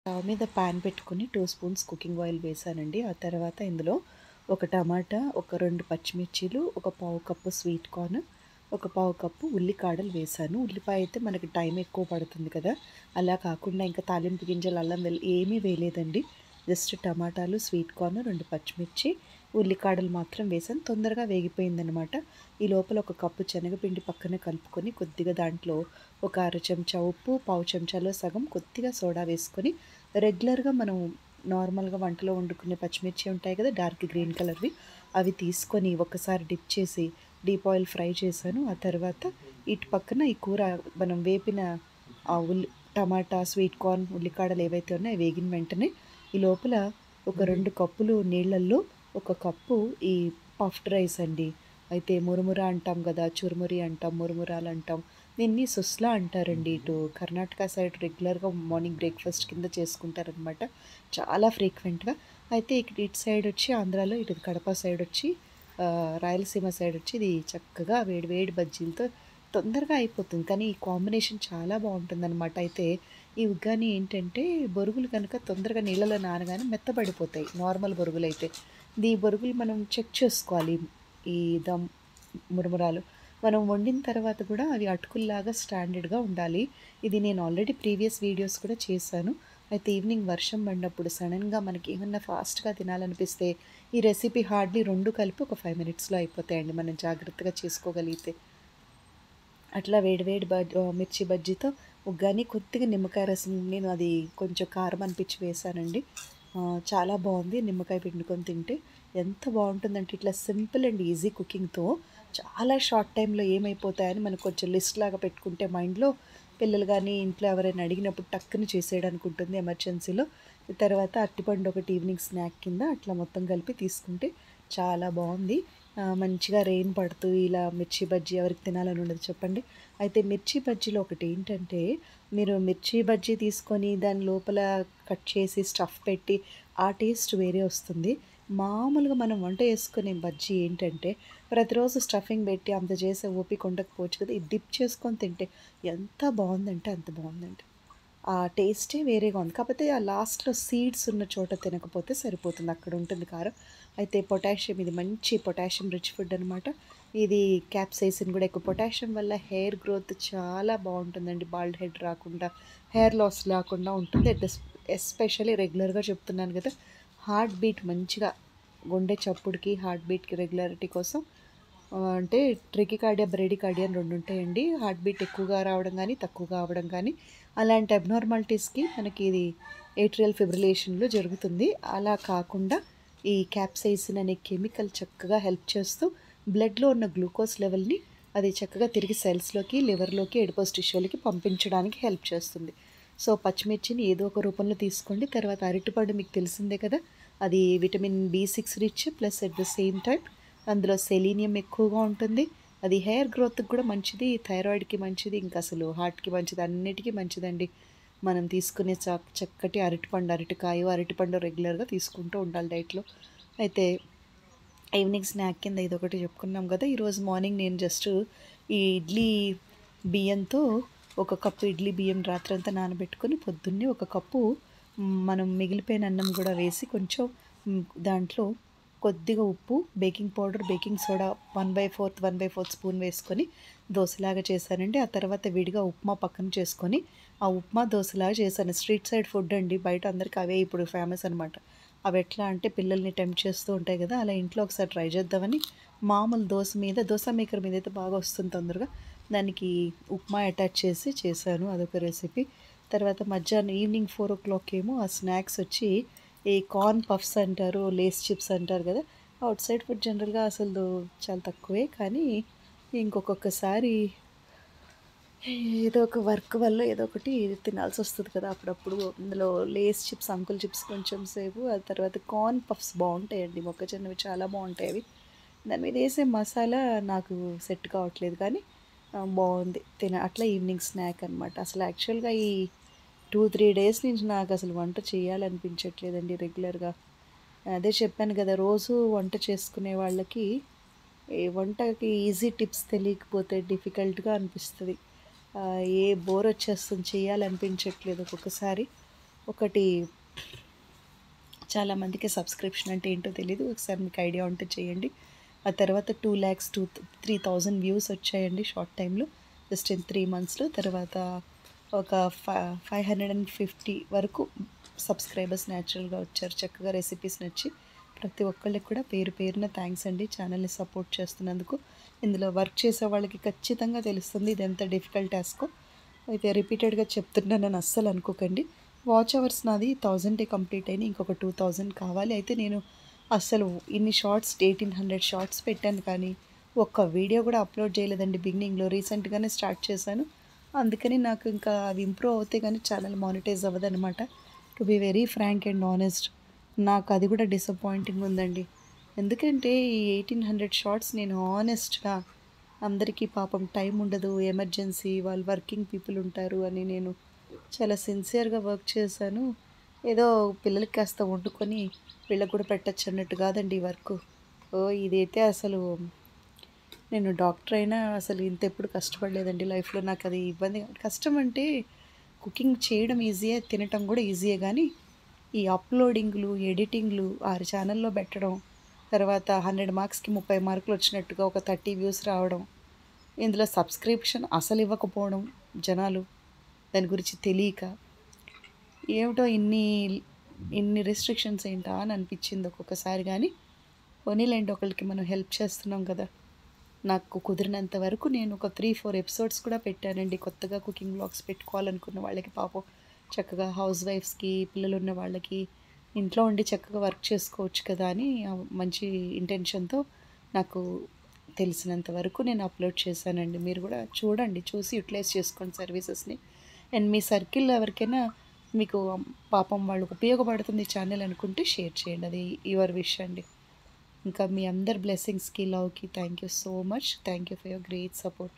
Stove మీద pan పెట్టుకొని 2 spoons cooking oil వేసానండి. ఆ తర్వాత ఇందులో ఒక టమాటా, ఒక 2 పచ్చిమిర్చీలు, ఒక పావు కప్పు స్వీట్ కార్న్, ఒక పావు కప్పు ఉల్లికాడలు వేసాను. ఉల్లిపాయ అయితే మనకి టైం ఎక్కువ పడుతుంది కదా! అలా కాకుండా ఇంకా తాలింపు గింజలు, అల్లం ఏమీ వేయలేదండి. జస్ట్ టమాటాలు, స్వీట్ కార్న్, 2 పచ్చిమిర్చి, ఉల్లికాడలు మాత్రం వేసాను. తొందరగా వేగిపోయిందనమాట. ఈ లోపల ఒక కప్పు శనగపిండి పక్కన కలుపుకొని కొద్దిగా దాంట్లో ఒక అర చెంచా ఉప్పు, పావు చెంచాలో సగం కొద్దిగా సోడా వేసుకొని రెగ్యులర్‌గా మనం నార్మల్‌గా వంటలో వండుకునే పచ్చిమిర్చి ఉంటాయి కదా! డార్క్ గ్రీన్ కలర్‌వి. అవి తీసుకొని ఒకసారి డిప్ చేసి డీప్ ఆయిల్ ఫ్రై చేశాను. ఆ తర్వాత ఇటు పక్కన ఈ కూర మనం వేపిన ఆ టమాటా, స్వీట్ కార్న్, ఉల్లికాడలు ఏవైతే ఉన్నాయో అవి వేగిన వెంటనే ఈ లోపల ఒక 2 కప్పులు నీళ్ళల్లో ఒక కప్పు ఈ పఫ్డ్ రైస్ అండి. అయితే మురుముర అంటాం కదా! చురుమురి అంటాం, మురుమురాలు అంటాం. దీన్ని సుస్లా అంటారండి. ఇటు కర్ణాటక సైడ్ రెగ్యులర్‌గా మార్నింగ్ బ్రేక్‌ఫాస్ట్ కింద చేసుకుంటారనమాట. చాలా ఫ్రీక్వెంట్‌గా. అయితే ఇటు సైడ్ వచ్చి ఆంధ్రాలో ఇటు కడప సైడ్ వచ్చి రాయలసీమ సైడ్ వచ్చి ఇది చక్కగా వేడి వేడి బజ్జీలతో తొందరగా అయిపోతుంది. కానీ ఈ కాంబినేషన్ చాలా బావుంటుందనమాట. అయితే ఈ ఉగ్గాని ఏంటంటే బొరుగులు కనుక తొందరగా నీళ్ళలో నానగానే మెత్తబడిపోతాయి నార్మల్ బొరుగులైతే. ఈ బొరుగులు మనం చెక్ చేసుకోవాలి. ఈ దమ్ మురమురాలు. మనం వండిన తర్వాత కూడా అవి అటుకుల్లాగా స్టాండర్డ్‌గా ఉండాలి. ఇది నేను ఆల్రెడీ ప్రీవియస్ వీడియోస్ కూడా చేశాను. అయితే ఈవినింగ్ వర్షం పడినప్పుడు సడెన్‌గా మనకి ఏమన్నా ఫాస్ట్‌గా తినాలనిపిస్తే ఈ రెసిపీ హార్డ్లీ 2 కలిపి ఒక 5 మినిట్స్‌లో అయిపోతాయండి మనం జాగ్రత్తగా చేసుకోగలిగితే. అట్లా వేడి వేడి మిర్చి బజ్జీతో ఉగ్గాని కొద్దిగా నిమ్మకాయ రసం నేను అది కొంచెం కారం అనిపించి వేశానండి. చాలా బావుంది. నిమ్మకాయ పిండుకొని తింటే ఎంత బావుంటుందంటే ఇట్లా సింపుల్ అండ్ ఈజీ కుకింగ్‌తో చాలా షార్ట్ టైమ్‌లో ఏమైపోతాయని మనకు కొంచెం లిస్ట్ లాగా పెట్టుకుంటే మైండ్‌లో పిల్లలు గానీ, ఇంట్లో ఎవరైనా అడిగినప్పుడు టక్కున చేసేయడానికి ఉంటుంది ఎమర్జెన్సీలో. తర్వాత అరటిపండు ఒకటి ఈవినింగ్ స్నాక్ కింద అట్లా మొత్తం కలిపి తీసుకుంటే చాలా బావుంది. మంచిగా రెయిన్ పడుతూ ఇలా మిర్చి బజ్జీ ఎవరికి తినాలని ఉండదు చెప్పండి. అయితే మిర్చి బజ్జీలో ఒకటేంటంటే, మీరు మిర్చి బజ్జీ తీసుకొని దాని లోపల కట్ చేసి స్టఫ్ పెట్టి ఆ టేస్ట్ వేరే వస్తుంది. మామూలుగా మనం వంట చేసుకునే బజ్జీ ఏంటంటే, ప్రతిరోజు స్టఫింగ్ పెట్టి అంత చేసే ఓపిక ఉండకపోవచ్చు కదా! ఇది డిప్ చేసుకొని తింటే ఎంత బావుందంటే అంత బావుందండి. ఆ టేస్టే వేరేగా ఉంది. కాకపోతే ఆ లాస్ట్‌లో సీడ్స్ ఉన్న చోట తినకపోతే సరిపోతుంది. అక్కడ ఉంటుంది కారం. అయితే పొటాషియం ఇది మంచి పొటాషియం రిచ్ ఫుడ్ అనమాట. ఇది క్యాప్సైసిన్ కూడా ఎక్కువ. పొటాషియం వల్ల హెయిర్ గ్రోత్ చాలా బావుంటుందండి. బాల్డ్ హెడ్ రాకుండా, హెయిర్ లాస్ లేకుండా ఉంటుంది. ఎస్పెషల్లీ రెగ్యులర్‌గా చెప్తున్నాను కదా! హార్ట్ బీట్ మంచిగా గుండె చప్పుడుకి, హార్ట్ బీట్‌కి రెగ్యులారిటీ కోసం అంటే ట్రెకికార్డియా, బ్రేడికార్డియా అని 2 ఉంటాయండి. హార్ట్ బీట్ ఎక్కువగా రావడం గానీ, తక్కువగా అవ్వడం కానీ, అలాంటి అబ్నార్మాలిటీస్‌కి మనకి ఇది ఏట్రియల్ ఫిబ్రిలేషన్‌లో జరుగుతుంది. అలా కాకుండా ఈ క్యాప్సైసిన్ అనే కెమికల్ చక్కగా హెల్ప్ చేస్తూ బ్లడ్‌లో ఉన్న గ్లూకోజ్ లెవెల్‌ని అది చక్కగా తిరిగి సెల్స్‌లోకి, లివర్‌లోకి, ఎడిపోస్ టిష్యూలకి పంపించడానికి హెల్ప్ చేస్తుంది. సో, పచ్చిమిర్చిని ఏదో ఒక రూపంలో తీసుకోండి. తర్వాత అరటిపండు మీకు తెలిసిందే కదా! అది విటమిన్ బి6 rich plus at the same time అందులో సెలీనియం ఎక్కువగా ఉంటుంది. అది హెయిర్ గ్రోత్‌కి కూడా మంచిది. థైరాయిడ్‌కి మంచిది. ఇంకా అసలు హార్ట్‌కి మంచిది. అన్నిటికి మంచిదండి. మనం తీసుకునే చక్కటి అరటిపండు, అరటికాయో, అరటిపండు రెగ్యులర్‌గా తీసుకుంటూ ఉండాలి డైట్‌లో. అయితే ఈవినింగ్ స్నాక్ కింద ఇదొకటి చెప్పుకున్నాం కదా! ఈరోజు మార్నింగ్ నేను జస్ట్ ఈ ఇడ్లీ బియ్యంతో ఒక కప్పు ఇడ్లీ బియ్యం రాత్రంతా నానబెట్టుకొని పొద్దున్నే ఒక కప్పు మనం మిగిలిపోయిన అన్నం కూడా వేసి కొంచెం దాంట్లో కొద్దిగా ఉప్పు, baking powder, baking soda 1/4 spoon వేసుకొని దోసలాగా చేశానండి. ఆ తర్వాత విడిగా ఉప్మా పక్కన చేసుకొని, ఆ ఉప్మా దోసలాగా చేశాను. స్ట్రీట్ సైడ్ ఫుడ్ అండి. బయట అందరికి అవే ఇప్పుడు ఫేమస్ అనమాట. అవెట్లా అంటే పిల్లల్ని టెంప్ట్ చేస్తూ ఉంటాయి గదా! అలా ఇంట్లో ఒకసారి ట్రై చేద్దామని మామూలు దోస మీద దోస మేకర్ మీదయితే బాగా వస్తుంది తొందరగా. దానికి ఉప్మా అటాచ్ చేసి చేశాను. అదొక రెసిపీ. తర్వాత మధ్యాహ్నం ఈవినింగ్ 4:00 ఏమో ఆ స్నాక్స్ వచ్చి ఈ కార్న్ పఫ్స్ అంటారు, లేస్ చిప్స్ అంటారు గదా! ఔట్ సైడ్ ఫుడ్ జనరల్‌గా అసలు చాలా తక్కువే. కానీ ఇంకొకొక్కసారి ఏదో ఒక వర్క్ వల్ల ఏదో ఒకటి తినాల్సొస్తది కదా! అప్పుడప్పుడు. అందులో లేస్ చిప్స్, అంకుల్ చిప్స్ కొంచెం సేపు, ఆ తర్వాత కార్న్ పఫ్స్ బావుంటాయండి. మొక్కజొన్నవి చాలా బావుంటాయి అవి. దాని మీదేసే మసాలా నాకు సెట్ కావట్లేదు కానీ బావుంది. అట్లా ఈవినింగ్ స్నాక్ అనమాట. అసలు యాక్చువల్‌గా ఈ 2, 3 డేస్ నుంచి నాకసలు వంట చేయాలనిపించట్లేదండి రెగ్యులర్‌గా. అదే చెప్పాను గదా! రోజు వంట చేసుకునే వాళ్ళకి ఈ వంటకి ఈజీ టిప్స్ తెలియకపోతే డిఫికల్ట్‌గా అనిపిస్తది. బోరొచ్చేస్తుంది చేయాలనిపించట్లేదు ఒక్కొక్కసారి. ఒకటి చాలామందికి సబ్స్క్రిప్షన్ అంటే ఏంటో తెలీదు. ఒకసారి మీకు ఐడియా ఉంటే చేయండి. ఆ తర్వాత 2,03,000 వ్యూస్ వచ్చాయండి షార్ట్ టైమ్‌లో. జస్ట్ ఇన్ 3 మంత్స్‌లో. తర్వాత ఒక 550 వరకు సబ్స్క్రైబర్స్ న్యాచురల్‌గా వచ్చారు. చక్కగా రెసిపీస్ నచ్చి. ప్రతి ఒక్కళ్ళకి కూడా పేరు పేరున థ్యాంక్స్ అండి ఛానల్‌ని సపోర్ట్ చేస్తున్నందుకు. ఇందులో వర్క్ చేసే వాళ్ళకి ఖచ్చితంగా తెలుస్తుంది ఇది ఎంత డిఫికల్ట్ టాస్కో. అయితే రిపీటెడ్‌గా చెప్తున్నానని అస్సలు అనుకోకండి. వాచ్ అవర్స్ నాది 1000 కంప్లీట్ అయినాయి. ఇంకొక 2000 కావాలి. అయితే నేను అస్సలు ఇన్ని షార్ట్స్ 1800 షార్ట్స్ పెట్టాను కానీ, ఒక్క వీడియో కూడా అప్లోడ్ చేయలేదండి బిగినింగ్‌లో. రీసెంట్‌గానే స్టార్ట్ చేశాను. అందుకని నాకు ఇంకా అవి ఇంప్రూవ్ అవుతే గానీ ఛానల్ మానిటైజ్ అవ్వదనమాట. To be very frank and honest. నాకు అది కూడా డిసప్పాయింటింగ్ ఉందండి. ఎందుకంటే ఈ 1800 షార్ట్స్ నేను హానెస్ట్‌గా అందరికీ పాపం టైం ఉండదు. ఎమర్జెన్సీ వాళ్ళు వర్కింగ్ పీపుల్ ఉంటారు అని నేను చాలా సిన్సియర్‌గా వర్క్ చేశాను. ఏదో పిల్లలకి కాస్త వండుకొని వీళ్ళకి కూడా పెట్టొచ్చు అన్నట్టు కాదండి ఈ వర్కు. ఓహ్! ఇదైతే అసలు నేను డాక్టర్ అయినా అసలు ఇంత ఎప్పుడు కష్టపడలేదండి లైఫ్‌లో. నాకది ఇబ్బంది కష్టం అంటే కుకింగ్ చేయడం ఈజీయే, తినటం కూడా ఈజీయే గానీ, ఈ అప్‌లోడింగ్‌లు, ఎడిటింగ్‌లు 6 ఛానెల్‌లో పెట్టడం, తర్వాత 100 మార్క్స్‌కి 30 మార్కులు వచ్చినట్టుగా ఒక 30 వ్యూస్ రావడం, ఇందులో సబ్స్క్రిప్షన్ అసలు ఇవ్వకపోవడం జనాలు, దాని గురించి తెలియక, ఏమిటో ఇన్ని రిస్ట్రిక్షన్స్ ఏంటా అని అనిపించింది ఒక్కొక్కసారి గానీ, పోనీలెండి ఒకళ్ళకి మనం హెల్ప్ చేస్తున్నాం కదా! నాకు కుదిరినంత వరకు నేను ఒక 3, 4 ఎపిసోడ్స్ కూడా పెట్టానండి. కొత్తగా కుకింగ్ వ్లాగ్స్ పెట్టుకోవాలనుకున్న వాళ్ళకి పాపం చక్కగా హౌస్ వైఫ్స్‌కి, పిల్లలున్న వాళ్ళకి ఇంట్లో ఉండి చక్కగా వర్క్ చేసుకోవచ్చు కదా అని మంచి ఇంటెన్షన్‌తో నాకు తెలిసినంత వరకు నేను అప్లోడ్ చేశానండి. మీరు కూడా చూడండి, చూసి యుటిలైజ్ చేసుకోండి సర్వీసెస్‌ని. అండ్ మీ సర్కిల్‌లో ఎవరికైనా మీకు పాపం వాళ్ళకి ఉపయోగపడుతుంది ఈ ఛానెల్ అనుకుంటే షేర్ చేయండి. అది యువర్ విష్ అండి. ఇంకా మీ అందరి బ్లెస్సింగ్స్‌కి, లవ్‌కి thank you so much. Thank you for your great support.